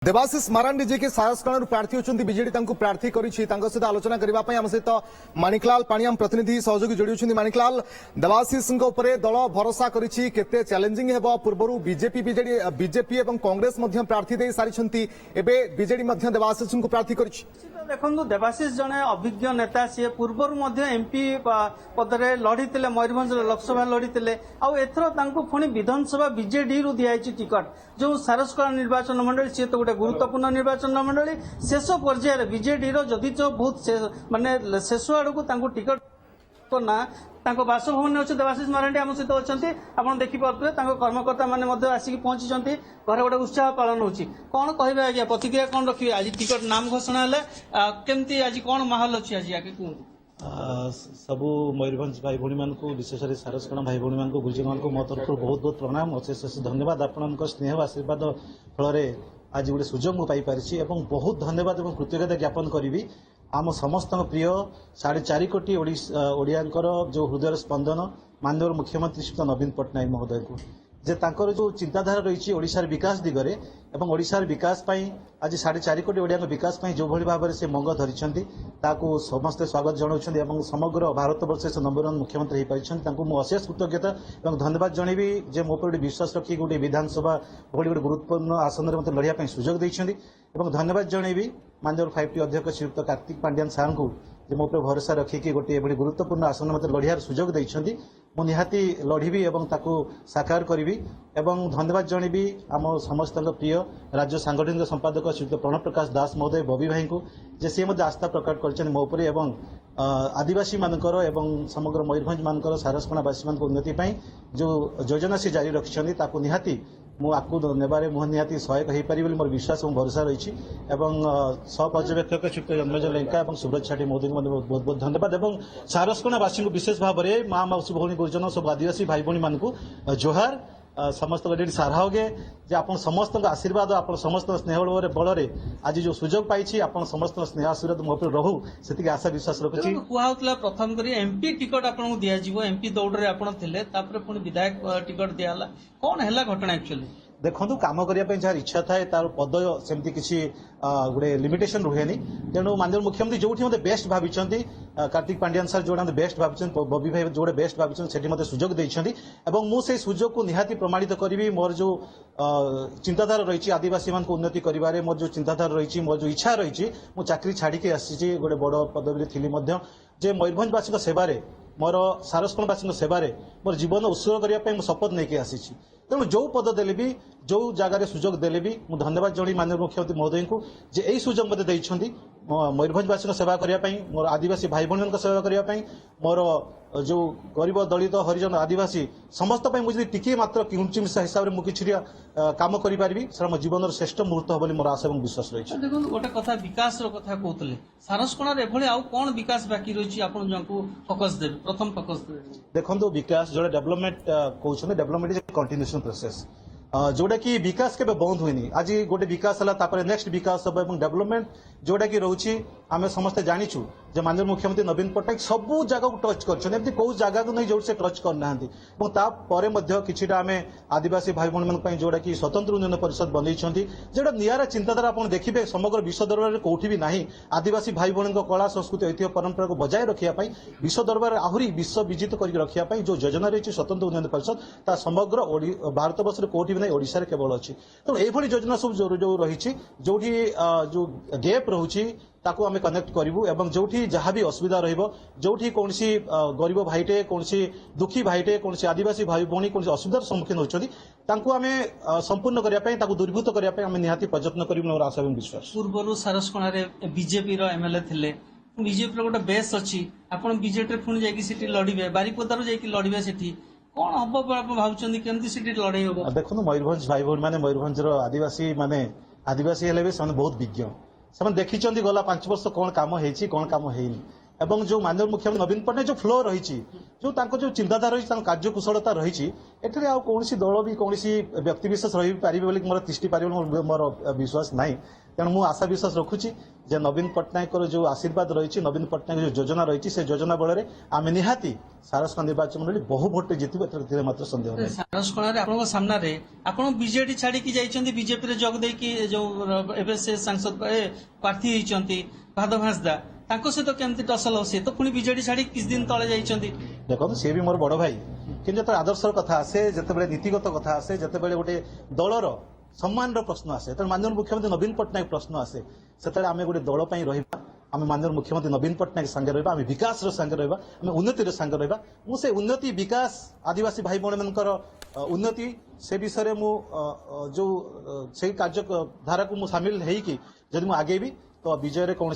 देवाशीष मारांडी जी के सारसकण प्रार्थी होती बीजेडी प्रार्थी सहित आलोचना करने आम सहित माणिकलाल पाणियाम प्रतिनिधि सहयोगी जोड़ी माणिकलाल देवाशीष दल भरोसा करते चैलेंजिंग हेब पूर्व बीजेपी और कांग्रेस प्रार्थी दे सारी बीजेडी देवाशीष को प्रार्थी कर देखो देवाशीष जड़े अभिज्ञ नेता सी पूर्वर एमपी पदरे लड़ी मयूरभंज लोकसभा लड़ी आउर पुणी विधानसभा बीजेडी रु दिखाई टिकट जो सारसकला निर्वाचन मंडली सी तो गोटे गुरुत्वपूर्ण निर्वाचन मंडली शेष पर्यायर बीजेडी जदि बहुत माने शेष आड़ को टिकट ना बासभवन अच्छे देवाशीष मारांडी आम सहित अच्छा आप देखिपे कर्मकर्ता मैंने आसिक पहुंची घर गोटे उत्साह पालन होची कौन कहे आज्ञा प्रतिक्रिया कौन रखिए आज टिकट नाम घोषणा है केमती आज कौन माहौल अच्छी आज आगे कहूँ सबू मयूरभंज भाई भाई मान विशेष सारसकणा भाई भाई मान गुरुजी मान मो तरफ बहुत बहुत प्रणाम अशेष धन्यवाद आपण स्नेह आशीर्वाद फल आज गोटे सुजोग मुझे पाई बहुत धन्यवाद और कृतज्ञता ज्ञापन करी आम समस्त प्रिय 4.5 कोटी ओडिया जो हृदय स्पंदन माननीय मुख्यमंत्री श्री नवीन पट्टनायक महोदय को जे तांकर जो चिंताधारा रही ओडिशार विकास दिगरे एवं ओडिशार विकास पई आज 4.5 कोटी ओडिया विकास पई जो भली भाव से मंग धरिछंती ताको समस्त स्वागत जणाउछंती एवं समग्र भारत वर्ष से नंबर 1 मुख्यमंत्री हो पारिछंती तांको मो अशेष कृतज्ञता एवं धन्यवाद जणेबी जे मो पर विश्वास रखी गोटे विधानसभा भली गोटे गुरुत्वपूर्ण आसन रे मते लड़िया पई सुजोग दैछंती एवं धन्यवाद जणेबी माननीय 5टी अध्यक्ष श्रीयुक्त कार्तिक पांड्यान सार को मो पर भरोसा रखिकी गोटे गुरुत्वपूर्ण आसन मत लड़ियार सुजोग दैछंती मु निहाती लढ़ी एवं ताकू साकार करी एवं धन्यवाद जणेबी आम समस्त प्रिय राज्य सांगठनिक संपादक श्रीयुक्त प्रणव प्रकाश दास महोदय बबी भाई को जे सी आस्था प्रकट कर मो पर एवं आदिवासी मानकर एवं समग्र मयूरभंज मानकर सारसकणावासी मान उन्नति जो योजना से जारी रखिछंती ताकू निहाती मुझे नेबारे मुह निहाती सहायक हो पारि मोर विश्वास और भरोसा रही सहपर्यवेक्षक श्रीयुक्त जन्मजय लेंका और सुब्रत छाटी महोदय को बहुत बहुत धन्यवाद और सारसकणावासी को विशेष भाव में माँ मौसी भौणी गुरुजन सब आदिवासी भाई भाई मान जोहार समस्त सारा होगे जे आप समस्त आशीर्वाद आप समस्त स्नेह बल आज जो सुजोग पाई आप समस्त स्नेह आशीर्वाद मो पर रहू से आशा विश्वास रखुच्छी कहला प्रथम कर एमपी टिकट आपको दिज्व एमपी दौड़ पुणी विधायक टिकट दिगला कौन है घटना एक्चुअली देखो काम करने जहाँ इच्छा थाए तार पद सेमती किसी गोटे लिमिटेशन रुहे तेणु माननीय मुख्यमंत्री जो मत बेस्ट भाई कार्तिक पांड्यान सर जो बेस्ट भाई बबी भाई जो बेस्ट भाई से मत सुजोग देती मुझे सुजोग को निहाती प्रमाणित करी मोर जो चिंताधारा रही आदिवासी मान उन्नति करें मोर जो चिंताधारा रही मोर जो इच्छा रही मु चाकरी छाड़ी आसी गोटे बड़ पदवी थी जे मयूरभंजवासी सेवारे मोर सारसकणवासी सेवारे मोर जीवन उत्सर्ग करने शपथ नहीं आसी तेणु जो पद देले भी जो जगार सुजोग देले भी मुझे धन्यवाद जणी माननीय मुख्यमंत्री महोदय को जे यही सुजोग मत देइछंती मयूरभंजवासी सेवा करने मोर आदिवासी भाई भाई सेवा करने मोर जो गरीब दलित हरिजन आदिवासी समस्त मुझे टिके मात्र किंचिमिशा हिसाब से मुझे काम करी सर मो जीवन श्रेष्ठ मुहूर्त हो मोर आशा और विश्वास रही देखो गोटे कथा विकास कथा कहते सारसकणा एभली आउ कौन विकास बाकी रही आप फोकस देवे प्रथम फोकस देवे देखो विकास जो डेवलपमेंट कहते डेवलपमेंट इज कंटिन्यूएशन प्रोसेस जोटा कि विकास के बंद हुई आज गोटे विकास है नेक्स्ट विकास हम डेवलपमेंट जोटा कि रोचे आम समस्ते जाचु जे माननीय मुख्यमंत्री नवीन पट्टनायक सबू जगह को टच कर कौ जगह को नहीं जो से टच करना कि आम आदिवासी भाई भाई जोटा कि स्वतंत्र उन्नयन परिषद बनई जोटा निरा चिंताधारा आप देखिए समग्र विश्व दरबार में कौटी भी ना आदिवासी भाई भाई कला संस्कृति ऐतिह्य परंपरा को बजाय रखापी विश्व दरबार आहरी विश्व विजित कर रखापी जो योजना रही स्वतंत्र उन्नयन परिषद ता समग्र भारत वर्ष कौटी भी नहीं ओडिशा केवल अच्छी तेणु ये योजना सब जो रही जो गैप रोचे ताकू आम कनेक्ट करूँ एवं जो जहाँ भी असुविधा रो कौन गरीब भाईटे कौन दुखी भाईटे कौन आदिवासी भाई भाई कौन असुविधार सम्मुखीन होती आम संपूर्ण करने दूरीभूत करने आम निहाती प्रयत्न कर आशा और विश्वास पूर्व सारसकणा बीजेपी एमएलए थे बीजेपी गोटे बेस अच्छी आप बीजेपी पुणी जाकि लड़े बारिपदार लड़े से कौन हम भावुं केमती लड़ाई हम देखो मयूरभंज भाई भाई मैंने मयूरभंज आदिवासी माने आदिवासी हेले भी बहुत विज्ञ से देखी गला 5 वर्ष कौन काम कौन काम এবং जो माननीय मुख्यमंत्री नवीन पट्टनायक जो फ्लो रही जो जो चिंताधारा रही कार्यकुशलता रही एठे आ कौन दल भी कौन व्यक्ति विशेष रही पारे बोली मोर तिष्टि पारे मोर विश्वास नहीं तेणु मुझे आशा विश्वास रखुची जे नवीन पट्टनायक जो आशीर्वाद रही नवीन पट्टनायक जो योजना रही से योजना बल आम निहाती सारस्वत निर्वाचन मंडली बहु भोट जितबू एथर मात्र संदेह नहीं। ସାରସ୍କଣାରେ ଆପଣଙ୍କ ସାମ୍ନାରେ ଆପଣ ବିଜେଡି ଛାଡିକି ଯାଇଛନ୍ତି ବିଜେପିରେ ଯୋଗ ଦେଇକି ଯୋଉ ଏବେ ସେ ସାଂସଦ ପ୍ରାର୍ଥୀ ହେଇଛନ୍ତି ଭାଦବ ହାଁସଦା ତାଙ୍କ ସହିତ କେମିତି ଟସଲ ସେ ତ ପୁଣି ବିଜେଡି ଛାଡି କିଛି ଦିନ ତଳେ ଯାଇଛନ୍ତି। देखो सी भी मोर बड़ भाई कि जो आदर्शर कथा आसे जिते नीतिगत कथा आसे जिते गोटे दलर सम्मान प्रश्न आसे तो माननीय मुख्यमंत्री नवीन पट्टनायक प्रश्न आसे से आम गोटे दल रहा आम माननीय मुख्यमंत्री नवीन पट्टनायक संगे रहा आम विकास संगे रहा आम उन्नति संगे रहा मुझे उन्नति विकास आदिवासी भाई भौणी मान उन्नति से विषय मु जो से कार्य धारा को सामिल होगी जदि मुझे आगेबी तो विजय कौन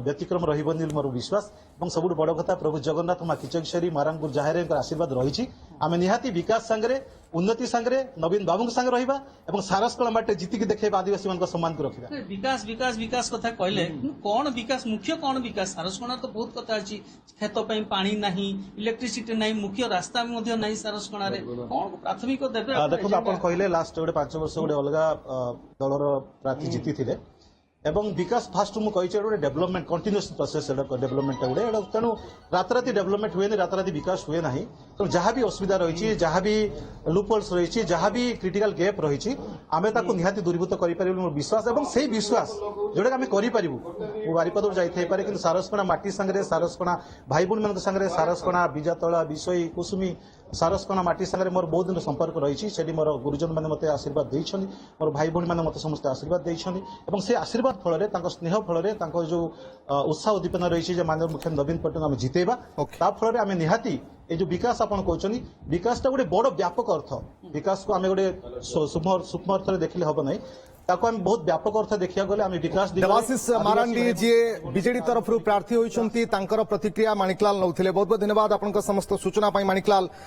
व्यतिक्रम रही मोर विश्वास और सबुठ बड़ कथा प्रभु जगन्नाथ माँ किचकेश्वरी मारांगपुर जाहेर आशीर्वाद रही आम निहाती विकास सांगे उन्नति सांगे नवीन बाबू सांगे रहा सारस्कणा बाटे जीतिक देखे आदिवासी मान सम्मान को रखा। विकास विकास विकास कथा कहले कौन विकास मुख्य कौन विकास सारस्कणा तो बहुत कथा अच्छी खेत पानी नहीं इलेक्ट्रिसिटी नहीं मुख्य रास्ता नहीं सारस्कणा कौन प्राथमिक देवे देखो आप कहले लास्ट गोटे 5 वर्ष गोटे अलग दलर प्रार्थी जीति थे एवं विकास फास्ट मुझे कही डेवलपमेंट कंटिन्यूस प्रोसेस डेवलपमेंट गोटे तेणु राताराति डेवलपमेंट हुए राताराति विकास हुए ना तेणु जहाँ भी असुविधा रही जहाँ भी लूपहोल्स रही जहाँ भी क्रिटिकल गैप रही आम निहाती दूरीभूत कर विश्वास और से विश्वास जोटा आम करूँ बारिपद जाइए कि सारस्कणा माटी सांगे सारस्कणा भाई भूणी मान सांगे सारस्कणा बीजातला विषयी कुसुमी सारस्कणा माटी सांगे मोर बहुत दिन संपर्क रही मोर गुरुजन मैंने मत आशीर्वाद देते मोर भाई भूणी मैंने मत समस्त आशीर्वाद देते से आशीर्वाद फल स्नेह फल जो उत्साह उद्दीपना रही माननीय मुख्यमंत्री नवीन पट्टनायक आम जितेबा फल आम निहाती ये जो विकास आप कहते विकास गोटे बड़ व्यापक अर्थ विकास को आम गोटे सूक्ष्म अर्थ देखले हम ना ताको हम बहुत व्यापक अर्थ देखा गले आम विकास देवाशीष मारांडी जी बीजेडी तरफ प्रार्थी होती प्रतिक्रिया माणिकलाल नौथिले बहुत बहुत धन्यवाद आपन समस्त सूचना माणिकलाल